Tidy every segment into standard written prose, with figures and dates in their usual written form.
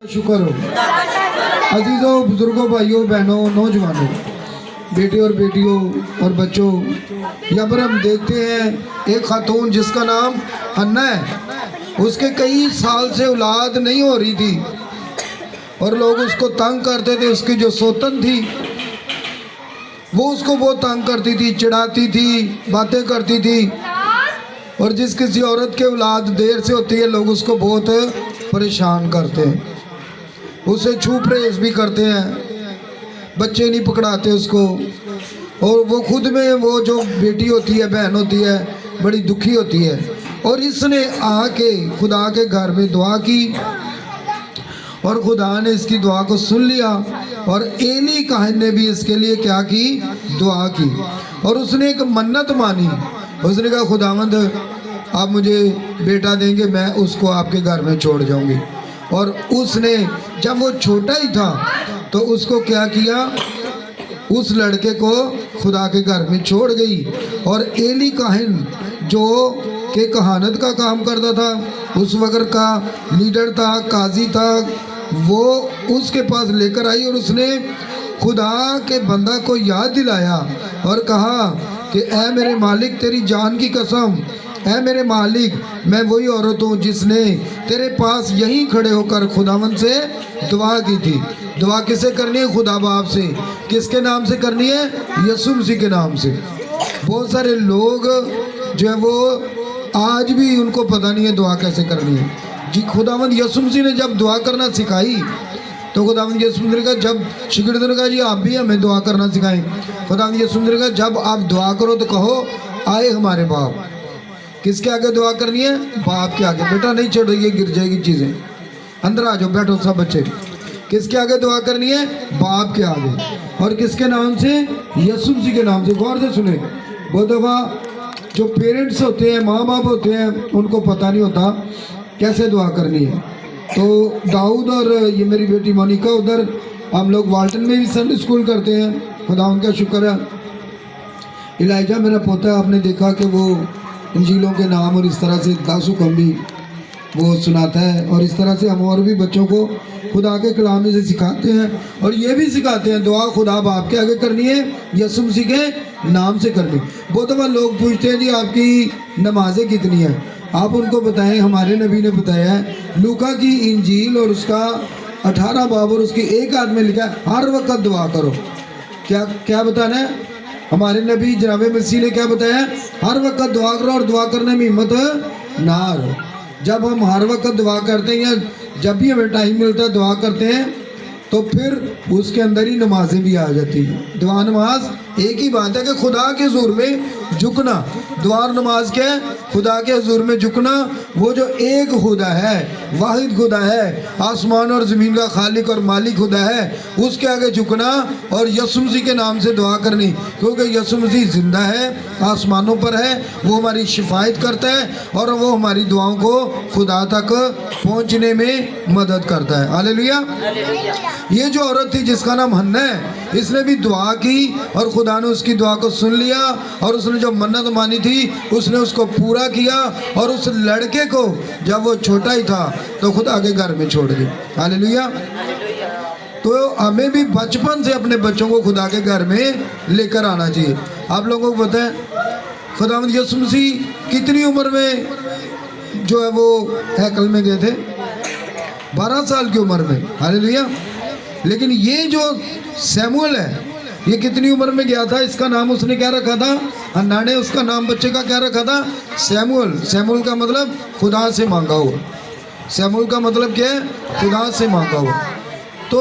शुक्र हो। अजीज़ों, बुजुर्गों, भाइयों, बहनों, नौजवानों, बेटे और बेटियों और बच्चों, यहाँ पर हम देखते हैं एक खातून जिसका नाम हन्ना है। उसके कई साल से औलाद नहीं हो रही थी और लोग उसको तंग करते थे। उसकी जो सोतन थी वो उसको बहुत तंग करती थी, चिढ़ाती थी, बातें करती थी। और जिस किसी औरत के औलाद देर से होती है लोग उसको बहुत परेशान करते हैं, उसे छू परहेज भी करते हैं, बच्चे नहीं पकड़ाते उसको। और वो खुद में वो जो बेटी होती है, बहन होती है, बड़ी दुखी होती है। और इसने आके खुदा के घर में दुआ की और खुदा ने इसकी दुआ को सुन लिया। और एली काहिन ने भी इसके लिए क्या की? दुआ की। और उसने एक मन्नत मानी। उसने कहा, खुदावंद आप मुझे बेटा देंगे, मैं उसको आपके घर में छोड़ जाऊंगी। और उसने जब वो छोटा ही था तो उसको क्या किया? उस लड़के को खुदा के घर में छोड़ गई। और एली काहिन जो के कहानत का काम करता था, उस वक्त का लीडर था, काजी था, वो उसके पास लेकर आई और उसने खुदा के बंदा को याद दिलाया और कहा कि ऐ मेरे मालिक, तेरी जान की कसम, ऐ मेरे मालिक, मैं वही औरत हूँ जिसने तेरे पास यहीं खड़े होकर खुदावन से दुआ की थी। दुआ किसे करनी है? खुदा बाप से। किसके नाम से करनी है? यीशु मसीह के नाम से। बहुत सारे लोग जो है वो आज भी उनको पता नहीं है दुआ कैसे करनी है। जी, खुदावंद यीशु मसीह ने जब दुआ करना सिखाई तो खुदावंद यीशु मसीह ने कहा, जब शिगिर्दों ने कहा जी आप भी हमें दुआ करना सिखाएं, खुदावंद यीशु मसीह ने कहा जब आप दुआ करो तो कहो, आए हमारे बाप। किसके आगे दुआ करनी है? बाप के आगे। बेटा नहीं चढ़ो, गिर जाएगी चीज़ें। अंदर आ जाओ, बैठो सब बच्चे। किसके आगे दुआ करनी है? बाप के आगे। और किसके नाम से? यीशु मसीह के नाम से। गौर से सुने, बहुत दफ़ा जो पेरेंट्स होते हैं, माँ बाप होते हैं, उनको पता नहीं होता कैसे दुआ करनी है। तो दाऊद और ये मेरी बेटी मोनिका, उधर हम लोग वाल्टन में भी संडे स्कूल करते हैं, खुदा उनका शुक्र है। इलाइजा मेरा पोता, आपने देखा कि वो इंजीलों के नाम और इस तरह से 10 हुक्म भी वो सुनाता है। और इस तरह से हम और भी बच्चों को खुदा के कलाम में से सिखाते हैं। और ये भी सिखाते हैं दुआ खुदा बाप के आगे करनी है, यीशु मसीह के नाम से करनी। बहुत दफ़ा लोग पूछते हैं जी आपकी नमाजें कितनी हैं? आप उनको बताएं, हमारे नबी ने बताया है, लूका की इंजील और उसका 18 बाब और उसकी 1 आयत में लिखा है, हर वक्त दुआ करो। क्या क्या बताना है? हमारे नबी जनाब मसीह ने क्या बताया? हर वक्त दुआ करो और दुआ करने में हिम्मत ना हारो। जब हम हर वक्त दुआ करते हैं या जब भी हमें टाइम मिलता है दुआ करते हैं तो फिर उसके अंदर ही नमाजें भी आ जाती हैं। दुआ नमाज एक ही बात है कि खुदा के हुजूर में झुकना। दुआ और नमाज क्या है? खुदा के हुजूर में झुकना। वो जो एक खुदा है, वाहिद खुदा है, आसमान और ज़मीन का खालिक और मालिक खुदा है, उसके आगे झुकना और यीशु मसीह के नाम से दुआ करनी। क्योंकि यीशु मसीह जिंदा है, आसमानों पर है, वो हमारी शिफायत करता है और वो हमारी दुआओं को खुदा तक पहुँचने में मदद करता है। हालेलुया। ये जो औरत थी जिसका नाम हन्ना है, इसने भी दुआ की और खुदा ने उसकी दुआ को सुन लिया और उसने जो मन्नत मानी थी उसने उसको पूरा किया। और उस लड़के को जब वो छोटा ही था तो खुदा के घर में छोड़ दी। हालेलुया। तो हमें भी बचपन से अपने बच्चों को खुदा के घर में लेकर आना चाहिए। आप लोगों को पता है खुदावंद यीशु मसीह कितनी उम्र में जो है वो हैकल में गए थे? 12 साल की उम्र में। हालेलुया। लेकिन ये जो सैमुअल है, ये कितनी उम्र में गया था? इसका नाम उसने क्या रखा था? हन्ना ने उसका नाम बच्चे का क्या रखा था? सैमुअल। सैमुअल का मतलब खुदा से मांगा हुआ। सैमुअल का मतलब क्या है? खुदा से मांगा हुआ। तो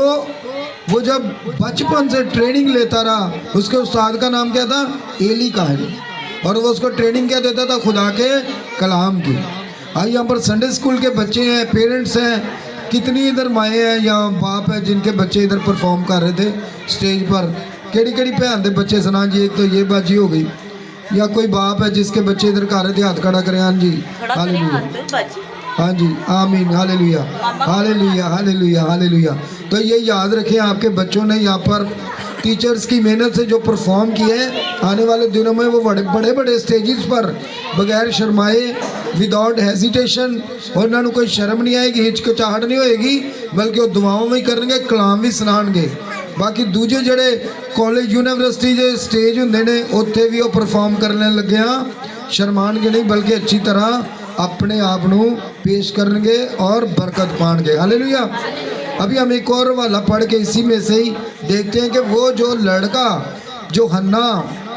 वो जब बचपन से ट्रेनिंग लेता रहा, उसके उस्ताद का नाम क्या था? एली काहिन। और वो उसको ट्रेनिंग क्या देता था? खुदा के कलाम की। आज यहाँ पर संडे स्कूल के बच्चे हैं, पेरेंट्स हैं, कितनी इधर माएँ हैं या बाप है जिनके बच्चे इधर परफॉर्म कर रहे थे स्टेज पर। केड़ी केड़ी भैन दे बच्चे सुना जी? एक तो ये बाजी हो गई, या कोई बाप है जिसके बच्चे इधर कर रहे थे, हाथ खड़ा करें। हाँ जी, हालेलुया। हाँ जी, आमीन, हालेलुया, हालेलुया, हालेलुया, हालेलुया। तो ये याद रखें, आपके बच्चों ने यहाँ पर टीचर्स की मेहनत से जो परफॉर्म किए हैं, आने वाले दिनों में वो बड़े बड़े स्टेजेस पर बगैर शर्माए, विदाउट हेजिटेशन, उन्होंने कोई शर्म नहीं आएगी, हिचकिचाहट नहीं होएगी, बल्कि वो दुआओं में करेंगे, कलाम भी सुनाएंगे। बाकी दूजे जड़े कॉलेज यूनिवर्सिटी के स्टेज होंगे ने उत्थे भी वो परफॉर्म करने लगे हाँ, शर्मानगे नहीं बल्कि अच्छी तरह अपने आप को पेश करेंगे और बरकत पाएंगे। हालेलुया। अभी हम एक और वाला पढ़ के इसी में से ही देखते हैं कि वो जो लड़का जो हन्ना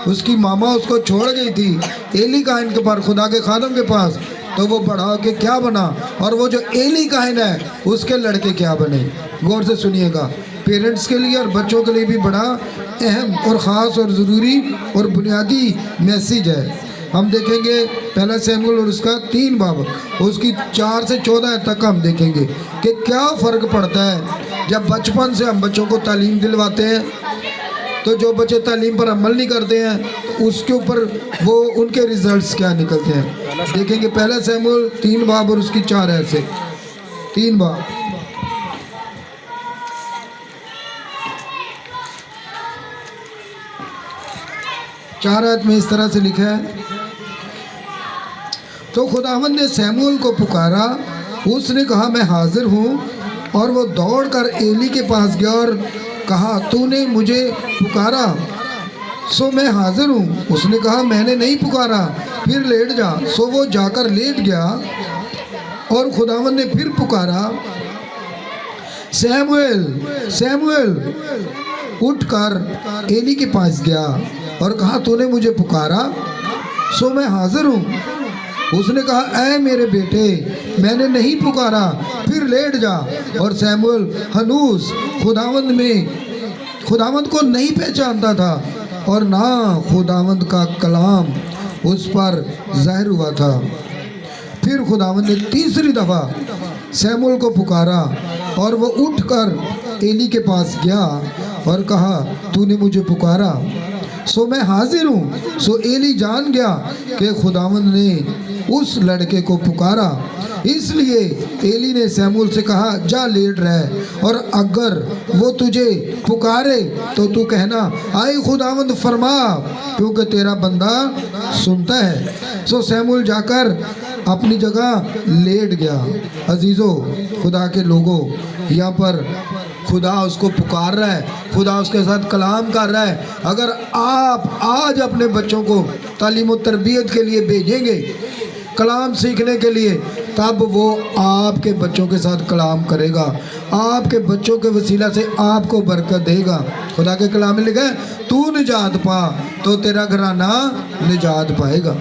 उसकी मामा उसको छोड़ गई थी एली काहिन के पास, खुदा के खादम के पास, तो वो बड़ा होके क्या बना, और वो जो एली काहिन है उसके लड़के क्या बने। गौर से सुनिएगा, पेरेंट्स के लिए और बच्चों के लिए भी बड़ा अहम और ख़ास और ज़रूरी और बुनियादी मैसेज है। हम देखेंगे पहला शमूएल और उसका 3 बाब, उसकी 4 से 14 तक हम देखेंगे कि क्या फ़र्क पड़ता है जब बचपन से हम बच्चों को तालीम दिलवाते हैं, तो जो बच्चे तालीम पर अमल नहीं करते हैं तो उसके ऊपर वो उनके रिजल्ट्स क्या निकलते हैं। देखेंगे पहला शमूएल 3 बाब और उसकी 4 ऐसे 3 बाब। चार आयत में इस तरह से लिखा है, तो खुदावंद ने शमूएल को पुकारा, उसने कहा मैं हाजिर हूँ, और वो दौड़कर एली के पास गया और कहा तूने मुझे पुकारा, सो मैं हाजिर हूँ। उसने कहा मैंने नहीं पुकारा, फिर लेट जा। सो वो जाकर लेट गया, और खुदावंद ने फिर पुकारा, शमूएल शमूएल। उठकर एली के पास गया और कहा तूने मुझे पुकारा, सो मैं हाजिर हूँ। उसने कहा ऐ मेरे बेटे, मैंने नहीं पुकारा, फिर लेट जा। और शमूएल हनूस खुदावंद को नहीं पहचानता था, और ना खुदावंद का कलाम उस पर जाहिर हुआ था। फिर खुदावंद ने तीसरी दफ़ा शमूएल को पुकारा, और वो उठकर एली के पास गया और कहा तूने मुझे पुकारा, सो मैं हाजिर हूँ। सो एली जान गया कि खुदावंद ने उस लड़के को पुकारा, इसलिए एली ने शमूएल से कहा जा लेट रह, और अगर वो तुझे पुकारे तो तू कहना आए खुदावंद फरमा, क्योंकि तेरा बंदा सुनता है। सो शमूएल जाकर अपनी जगह लेट गया। अजीज़ों, खुदा के लोगों, यहाँ पर खुदा उसको पुकार रहा है, खुदा उसके साथ कलाम कर रहा है। अगर आप आज अपने बच्चों को तालीम और तरबियत के लिए भेजेंगे, कलाम सीखने के लिए, तब वो आपके बच्चों के साथ कलाम करेगा, आपके बच्चों के वसीला से आपको बरकत देगा। खुदा के कलाम में लिखा है तू निजात पा तो तेरा घराना निजात पाएगा।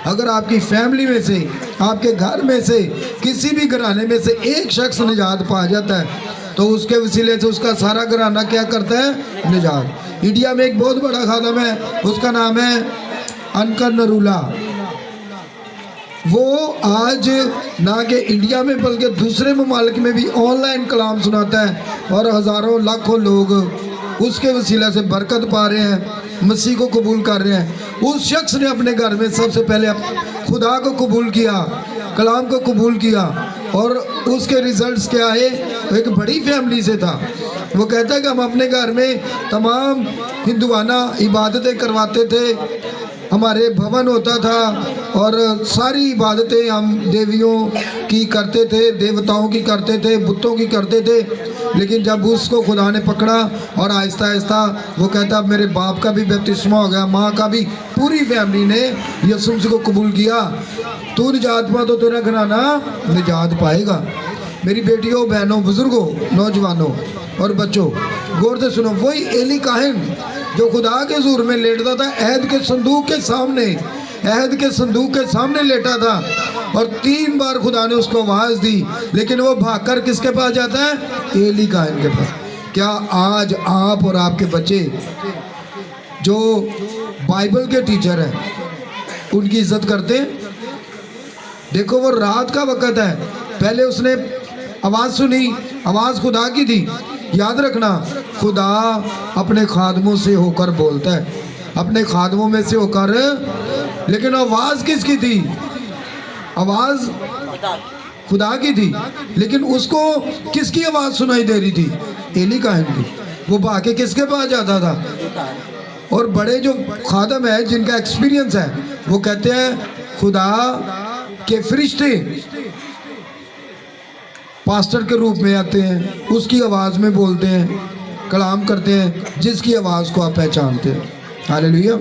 अगर आपकी फैमिली में से, आपके घर में से, किसी भी घराने में से एक शख्स निजात पा जाता है, तो उसके वसीले से उसका सारा घराना क्या करता है, निजात। इंडिया में एक बहुत बड़ा खादम है, उसका नाम है अनकर नरूला। वो आज ना कि इंडिया में बल्कि दूसरे ममालिक में भी ऑनलाइन कलाम सुनाता है, और हज़ारों लाखों लोग उसके वसीला से बरकत पा रहे हैं, मसीह को कबूल कर रहे हैं। उस शख्स ने अपने घर में सबसे पहले खुदा को कबूल किया, कलाम को कबूल किया, और उसके रिजल्ट्स क्या आए, एक बड़ी फैमिली से था। वो कहता है कि हम अपने घर में तमाम हिंदुआना इबादतें करवाते थे, हमारे भवन होता था, और सारी इबादतें हम देवियों की करते थे, देवताओं की करते थे, बुतों की करते थे। लेकिन जब उसको खुदा ने पकड़ा और आहिस्ता आहिस्ता वो कहता अब मेरे बाप का भी बपतिस्मा हो गया, माँ का भी, पूरी फैमिली ने यीशु मसीह को कबूल किया। तू निजात पा तो तेरा घराना निजात पाएगा। मेरी बेटियों, बहनों, बुजुर्गों, नौजवानों और बच्चों, गौर से सुनो। वही एली काहिन जो खुदा के हुजूर में लेटता था, अहद के संदूक के सामने, अहद के संदूक के सामने लेटा था, और 3 बार खुदा ने उसको आवाज़ दी, लेकिन वो भागकर किसके पास जाता है, एली काहिन के पास। क्या आज आप और आपके बच्चे जो बाइबल के टीचर हैं उनकी इज्जत करते हैं? देखो, वो रात का वक़्त है, पहले उसने आवाज़ सुनी, आवाज़ खुदा की थी। याद रखना, खुदा अपने खादमों से होकर बोलता है, अपने खादमों में से होकर। लेकिन आवाज़ किसकी थी? आवाज़ खुदा की थी, लेकिन उसको किसकी आवाज़ सुनाई दे रही थी? एली काहिन की। वो भाग के किसके पास जाता था? और बड़े जो खादम है जिनका एक्सपीरियंस है वो कहते हैं खुदा के फरिश्ते पास्टर के रूप में आते हैं, उसकी आवाज़ में बोलते हैं, कलाम करते हैं, जिसकी आवाज़ को आप पहचानते हैं। हालेलुया।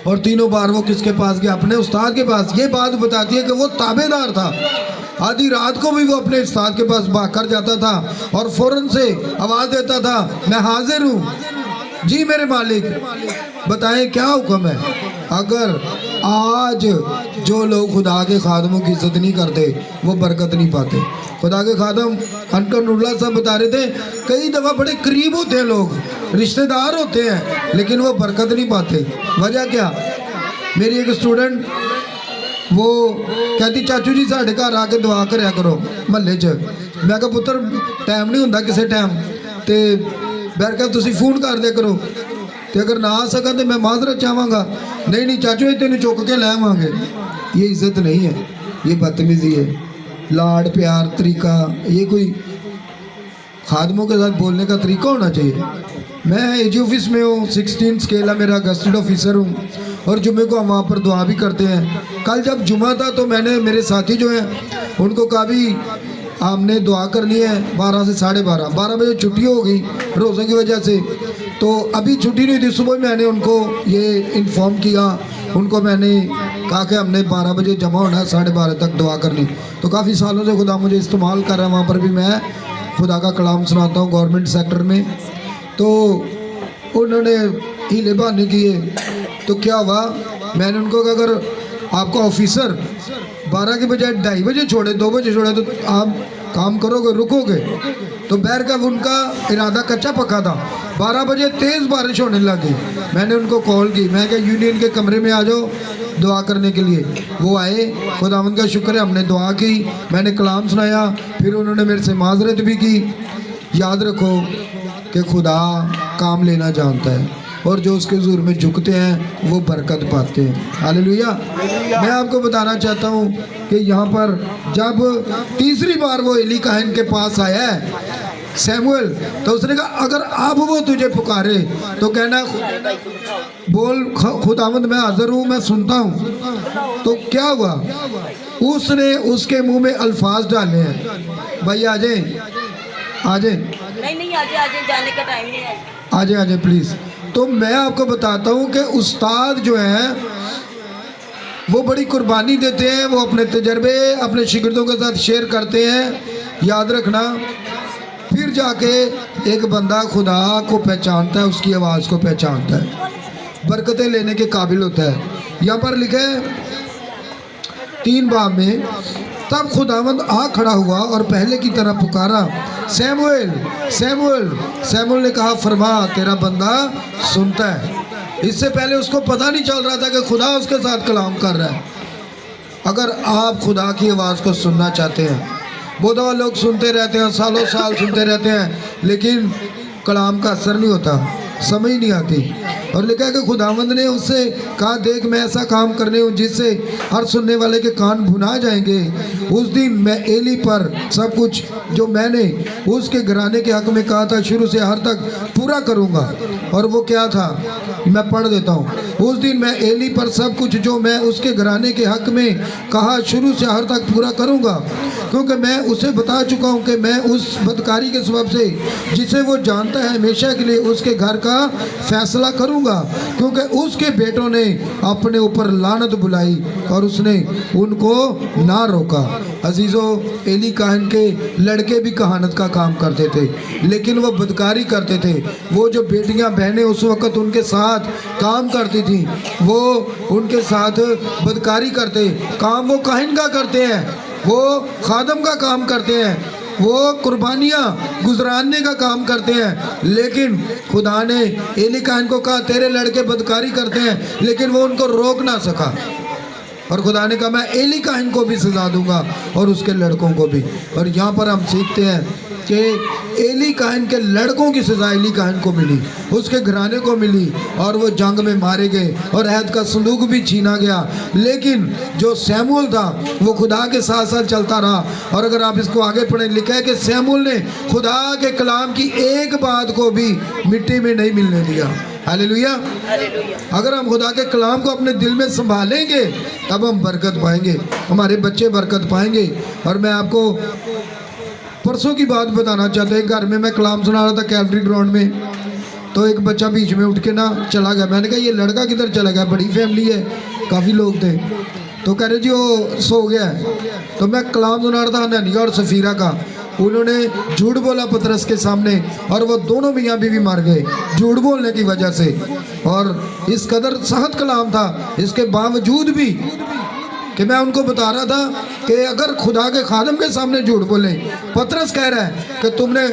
और तीनों बार वो किसके पास गया? अपने उस्ताद के पास। ये बात बताती है कि वो ताबेदार था। आधी रात को भी वो अपने उस्ताद के पास भाग जाता था और फौरन से आवाज़ देता था, मैं हाजिर हूँ जी मेरे मालिक, बताएं क्या हुक्म है। अगर आज जो लोग खुदा के खादमों की इज्जत नहीं करते वो बरकत नहीं पाते। खुदा के खादम अनकर नुल्ला साहब बता रहे थे, कई दफ़ा बड़े करीब होते हैं लोग, रिश्तेदार होते हैं, लेकिन वो बरकत नहीं पाते। वजह क्या? मेरी एक स्टूडेंट वो कहती, चाचू जी साढ़े घर आके दुआ करया करो महल्ले च। मैं कहा पुत्र टाइम नहीं होंदा किसी टाइम, तो बैर तुसी फोन कर दिया करो, तो अगर ना आ सका तो मैं माजरत चाहवागा। नहीं नहीं चाचू तेन चुक के ले आवांगे। ये इज्जत नहीं है, ये बदतमीजी है। लाड प्यार तरीका, ये कोई खादमों के साथ बोलने का तरीका होना चाहिए। मैं एजी ऑफिस में हूँ, 16 स्केल है मेरा, गस्टेड ऑफिसर हूँ, और जुमे को हम वहाँ पर दुआ भी करते हैं। कल जब जुमा था तो मैंने मेरे साथी जो हैं उनको कहा भी हमने दुआ करनी है 12 से 12:30 बजे छुट्टी हो गई रोज़े की वजह से, तो अभी छुट्टी नहीं थी। सुबह मैंने उनको ये इन्फॉर्म किया, उनको मैंने कहा कि हमने 12 बजे जमा होना है, 12:30 तक दुआ करनी। तो काफ़ी सालों से खुदा मुझे इस्तेमाल कर रहा है, वहाँ पर भी मैं खुदा का कलाम सुनाता हूँ गवर्नमेंट सेक्टर में। तो उन्होंने हीले बहाने किए, तो क्या हुआ, मैंने उनको कहा अगर आपका ऑफिसर 12 के बजाय 2:30 बजे छोड़े, 2 बजे छोड़े, तो आप काम करोगे, रुकोगे? तो बैर का उनका इरादा कच्चा पक्का था। 12 बजे तेज़ बारिश होने लगी। मैंने उनको कॉल की, मैं क्या यूनियन के कमरे में आ जाओ दुआ करने के लिए। वो आए, खुदावंद का शुक्र है, हमने दुआ की, मैंने कलाम सुनाया, फिर उन्होंने मेरे से माजरत भी की। याद रखो कि खुदा काम लेना जानता है, और जो उसके हुजूर में झुकते हैं वो बरकत पाते हैं। हालेलुया। मैं आपको बताना चाहता हूँ कि यहाँ पर जब तीसरी बार वो एली काहन के पास आया है सैमुअल, तो उसने कहा अगर अब वो तुझे पुकारे तो कहना बोल खुदावंद मैं हाजिर हूँ, मैं सुनता हूँ। तो क्या हुआ, उसने उसके मुंह में अल्फाज डाले हैं, भाई आ जाए आ जाए, नहीं आ जाए, जाने का टाइम नहीं है, आ जाए प्लीज़। तो मैं आपको बताता हूँ कि उस्ताद जो हैं वो बड़ी कुर्बानी देते हैं, वो अपने तजर्बे अपने शिगिर्दों के साथ शेयर करते हैं। याद रखना, फिर जाके एक बंदा खुदा को पहचानता है, उसकी आवाज़ को पहचानता है, बरकतें लेने के काबिल होता है। यहाँ पर लिखा है 3 बाब में, तब खुदावंद आ खड़ा हुआ और पहले की तरह पुकारा, सैमुएल सैमुएल। सैमुएल ने कहा फरमा तेरा बंदा सुनता है। इससे पहले उसको पता नहीं चल रहा था कि खुदा उसके साथ कलाम कर रहा है। अगर आप खुदा की आवाज़ को सुनना चाहते हैं, बहुत दफ़ा लोग सुनते रहते हैं, सालों साल सुनते रहते हैं, लेकिन कलाम का असर नहीं होता, समझ नहीं आती। और लिखा है कि खुदावंद ने उससे कहा देख मैं ऐसा काम करने हूँ जिससे हर सुनने वाले के कान भुना जाएंगे। उस दिन मैं एली पर सब कुछ जो मैंने उसके घराने के हक में कहा था शुरू से हर तक पूरा करूँगा। और वो क्या था, मैं पढ़ देता हूँ। उस दिन मैं एली पर सब कुछ जो मैं उसके घराने के हक में कहा शुरू से हर तक पूरा करूँगा, क्योंकि मैं उसे बता चुका हूँ कि मैं उस बदकारी के सबब से जिसे वो जानता है हमेशा के लिए उसके घर का फैसला करूँगा, क्योंकि उसके बेटों ने अपने ऊपर लानत बुलाई और उसने उनको ना रोका। अजीज़ों, एली काहन के लड़के भी कहानत का काम करते थे, लेकिन वो बदकारी करते थे। वो जो बेटियां बहनें उस वक़्त उनके साथ काम करती थी, वो उनके साथ बदकारी करते। काम वो काहन का करते हैं, वो खादम का काम करते हैं, वो कुर्बानियाँ गुजराने का काम करते हैं। लेकिन खुदा ने एली काहन को कहा तेरे लड़के बदकारी करते हैं, लेकिन वो उनको रोक ना सका। और खुदा ने कहा मैं एली काहन को भी सजा दूंगा और उसके लड़कों को भी। और यहाँ पर हम सीखते हैं कि एली काहन के लड़कों की सज़ा एली काहन को मिली, उसके घराने को मिली और वो जंग में मारे गए और अहद का संदूक भी छीना गया। लेकिन जो सैमुअल था वो खुदा के साथ साथ चलता रहा। और अगर आप इसको आगे पढ़ें, लिखा है कि सैमुअल ने खुदा के कलाम की एक बात को भी मिट्टी में नहीं मिलने दिया। हालेलुया। अगर हम खुदा के कलाम को अपने दिल में संभालेंगे तब हम बरकत पाएंगे, हमारे बच्चे बरकत पाएंगे। और मैं आपको परसों की बात बताना चाहता हूँ। एक घर में मैं कलाम सुना रहा था कैलवरी ग्राउंड में, तो एक बच्चा बीच में उठ के ना चला गया। मैंने कहा ये लड़का किधर चला गया, बड़ी फैमिली है, काफ़ी लोग थे। तो कह रहे जी वो सो गया है। तो मैं कलाम सुना रहा था हनन्याह और सफीरा का। उन्होंने झूठ बोला पतरस के सामने और वो दोनों मियाँ बीवी मर गए झूठ बोलने की वजह से। और इस कदर सख्त कलाम था, इसके बावजूद भी कि मैं उनको बता रहा था कि अगर खुदा के खादम के सामने झूठ बोले, पतरस कह रहा है कि तुमने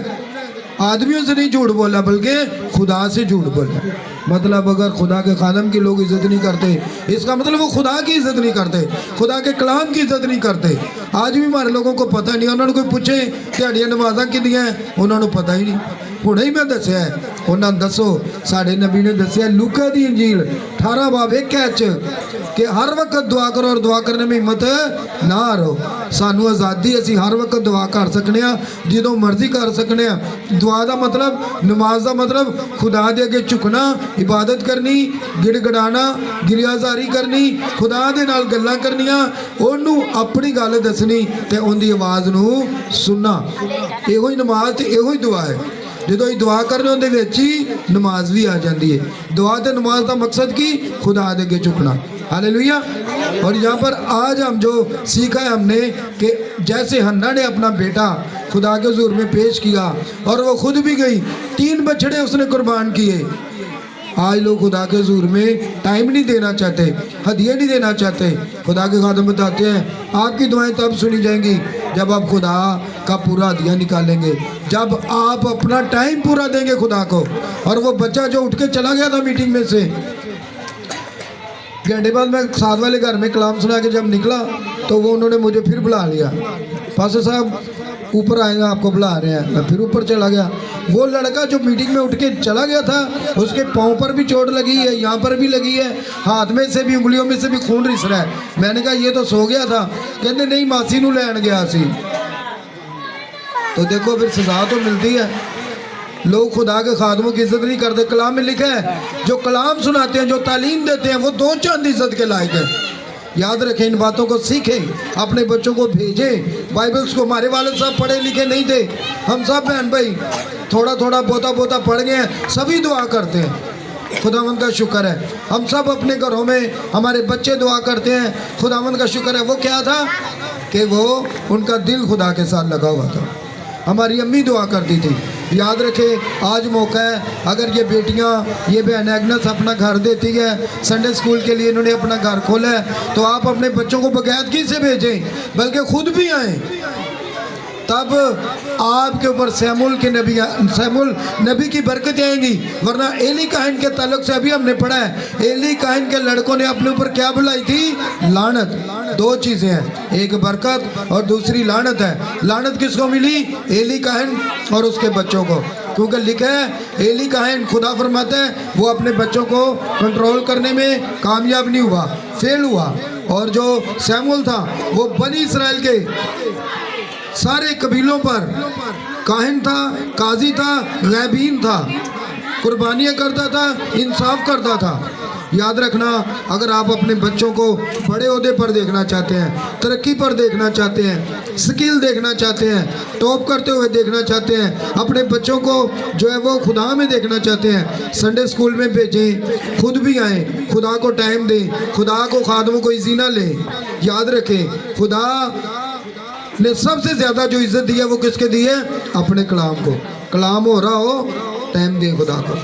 आदमियों से नहीं झूठ बोला बल्कि खुदा से झूठ बोला। मतलब अगर खुदा के खादम की लोग इज़्ज़त नहीं करते, इसका मतलब वो खुदा की इज़्ज़त नहीं करते, खुदा के कलाम की इज़्ज़त नहीं करते। आज भी हमारे लोगों को पता नहीं, उन्होंने कोई पूछे दिहाड़ियाँ नमाज़ां कितनियां हैं, उन्होंने पता ही नहीं। हुणे ही मैं दसिया है, उन्होंने दसो साढ़े नबी ने दसिया लूका दी इंजील 18 बाब 1 कि हर वक्त दुआ करो और दुआ करने में हिम्मत ना हारो। सानू आज़ादी, असी हर वक्त दुआ कर सकने, जो मर्जी कर सकने। दुआ का मतलब, नमाज का मतलब खुदा दे अगे झुकना, इबादत करनी, गिड़गड़ाना, गिरियाजारी करनी, खुदा दे नाल गल्लां करनियां, ओनू अपनी गल दसनी ते उनदी आवाज़ नू सुनना। इहो ही नमाज ते इहो ही दुआ है। जो ही दुआ करने उनके विच ही नमाज भी आ जाती है। दुआ ते नमाज का मकसद की खुदा दे अगे झुकना। हालेलुया। और यहाँ पर आज हम जो सीखा है हमने कि जैसे हन्ना ने अपना बेटा खुदा के हुजूर में पेश किया और वो खुद भी गई, 3 बछड़े उसने कुर्बान किए। आज लोग खुदा के हुजूर में टाइम नहीं देना चाहते, हदिया नहीं देना चाहते। खुदा के खादम बताते हैं आपकी दुआएं तब सुनी जाएंगी जब आप खुदा का पूरा हदिया निकालेंगे, जब आप अपना टाइम पूरा देंगे खुदा को। और वो बच्चा जो उठ के चला गया था मीटिंग में से, घंटे बाद मैं साथ वाले घर में कलाम सुना के जब निकला तो वो उन्होंने मुझे फिर बुला लिया, पास्टर साहब ऊपर आएगा, आपको बुला रहे हैं। मैं फिर ऊपर चला गया। वो लड़का जो मीटिंग में उठ के चला गया था, उसके पाँव पर भी चोट लगी है, यहाँ पर भी लगी है, हाथ में से भी, उंगलियों में से भी खून रिस रहा है। मैंने कहा ये तो सो गया था। कहते नहीं मासी नू लैन गया सी। तो देखो फिर सजा तो मिलती है। लोग खुदा के खादमों की इज्जत नहीं करते। कलाम में लिखा है जो कलाम सुनाते हैं, जो तालीम देते हैं, वो 2 चांद इज्जत के लायक है। याद रखें, इन बातों को सीखें, अपने बच्चों को भेजें। बाइबल्स को हमारे वालिद साहब पढ़े लिखे नहीं थे, हम सब बहन भाई थोड़ा थोड़ा बोता पढ़ गए हैं, सभी दुआ करते हैं। खुदावंद का शुक्र है। हम सब अपने घरों में हमारे बच्चे दुआ करते हैं, खुदावंद का शुक्र है। वो क्या था कि वो उनका दिल खुदा के साथ लगा हुआ था। हमारी अम्मी दुआ करती थी। याद रखें, आज मौका है, अगर ये बेटियां, ये बहन एग्नेस अपना घर देती है, संडे स्कूल के लिए इन्होंने अपना घर खोला है, तो आप अपने बच्चों को बगैरगी से भेजें, बल्कि खुद भी आएँ। तब आपके ऊपर सैमुअल नबी की बरकतें आएंगी। वरना एली काहन के ताल्लुक से अभी हमने पढ़ा है, एली काहन के लड़कों ने अपने ऊपर क्या बुलाई थी? लानत। 2 चीज़ें हैं, एक बरकत और दूसरी लानत है। लानत किसको मिली? एली काहन और उसके बच्चों को। क्योंकि लिखा है एली काहन, खुदा फरमाता है, वो अपने बच्चों को कंट्रोल करने में कामयाब नहीं हुआ, फेल हुआ। और जो सैमुअल था वो बनी इसराइल के सारे कबीलों पर काहिन था, काजी था, गैबीन था, कुर्बानियाँ करता था, इंसाफ करता था। याद रखना, अगर आप अपने बच्चों को बड़े ओहदे पर देखना चाहते हैं, तरक्की पर देखना चाहते हैं, स्किल देखना चाहते हैं, टॉप करते हुए देखना चाहते हैं, अपने बच्चों को जो है वो खुदा में देखना चाहते हैं, संडे स्कूल में भेजें, खुद भी आएँ, खुदा को टाइम दें, खुदा को खादमों को इज़्ज़त ना लें। याद रखें, खुदा ने सबसे ज़्यादा जो इज़्ज़त दी है वो किसके दी है? अपने कलाम को। कलाम हो रहा हो, टाइम दें खुदा को।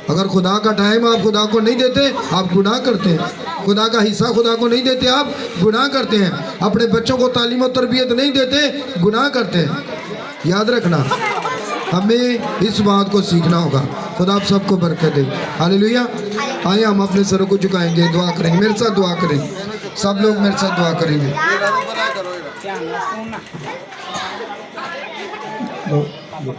अगर खुदा का टाइम आप खुदा को नहीं देते, आप गुनाह करते हैं। खुदा का हिस्सा खुदा को नहीं देते, आप गुनाह करते हैं। अपने बच्चों को तालीम और तरबियत नहीं देते, गुनाह करते हैं। याद रखना, हमें इस बात को सीखना होगा। खुदा आप सबको बरकत दे। हालेलुया। आइए हम अपने सरों को झुकाएंगे, दुआ करेंगे। मेरे साथ दुआ करें, सब लोग मेरे साथ दुआ करेंगे। पापा